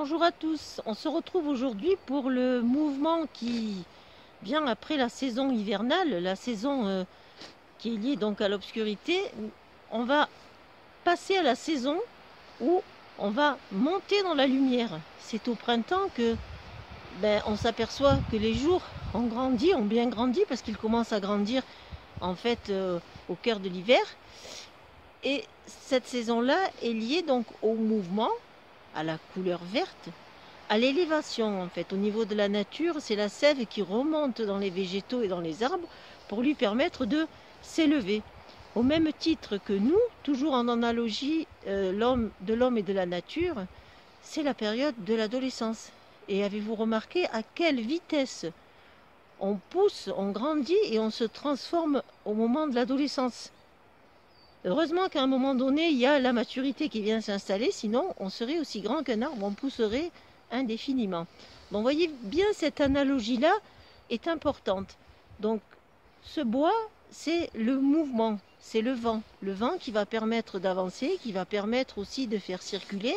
Bonjour à tous, on se retrouve aujourd'hui pour le mouvement qui vient après la saison hivernale, la saison qui est liée donc à l'obscurité. On va passer à la saison où on va monter dans la lumière. C'est au printemps que on s'aperçoit que les jours ont grandi, ont bien grandi parce qu'ils commencent à grandir en fait au cœur de l'hiver. Et cette saison-là est liée donc au mouvement, à la couleur verte, à l'élévation en fait. Au niveau de la nature, c'est la sève qui remonte dans les végétaux et dans les arbres pour lui permettre de s'élever. Au même titre que nous, toujours en analogie de l'homme et de la nature, c'est la période de l'adolescence. Et avez-vous remarqué à quelle vitesse on pousse, on grandit et on se transforme au moment de l'adolescence? Heureusement qu'à un moment donné, il y a la maturité qui vient s'installer, sinon on serait aussi grand qu'un arbre, on pousserait indéfiniment. Bon, voyez bien, cette analogie-là est importante. Donc, ce bois, c'est le mouvement, c'est le vent qui va permettre d'avancer, qui va permettre aussi de faire circuler,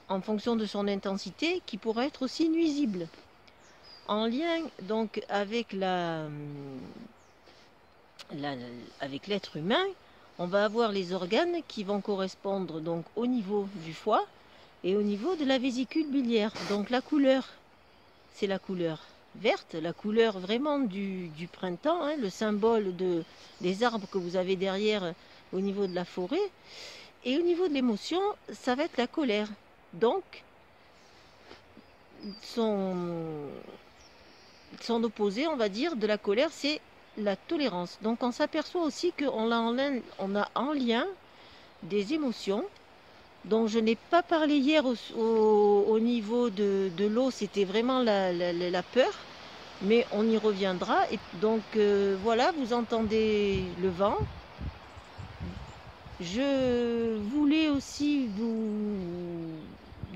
en fonction de son intensité, qui pourra être aussi nuisible. En lien donc avec avec l'être humain, on va avoir les organes qui vont correspondre donc au niveau du foie et au niveau de la vésicule biliaire. Donc la couleur, c'est la couleur verte, la couleur vraiment du printemps, hein, le symbole des arbres que vous avez derrière au niveau de la forêt. Et au niveau de l'émotion, ça va être la colère. Donc, son opposé, on va dire, de la colère, c'est la tolérance. Donc on s'aperçoit aussi qu'on a en lien des émotions dont je n'ai pas parlé hier au niveau de l'eau, c'était vraiment la peur, mais on y reviendra. Et donc voilà, vous entendez le vent. Je voulais aussi vous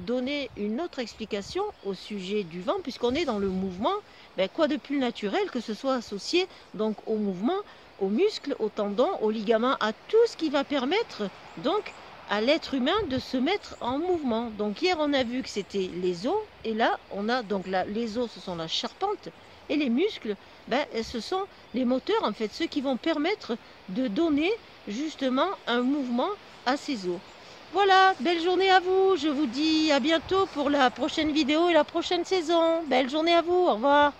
donner une autre explication au sujet du vent, puisqu'on est dans le mouvement. Quoi de plus naturel que ce soit associé donc au mouvement, aux muscles, aux tendons, aux ligaments, à tout ce qui va permettre donc à l'être humain de se mettre en mouvement. Donc hier on a vu que c'était les os, et là on a donc les os, ce sont la charpente, et les muscles, ce sont les moteurs en fait, ceux qui vont permettre de donner justement un mouvement à ces os. Voilà, belle journée à vous, je vous dis à bientôt pour la prochaine vidéo et la prochaine saison. Belle journée à vous, au revoir.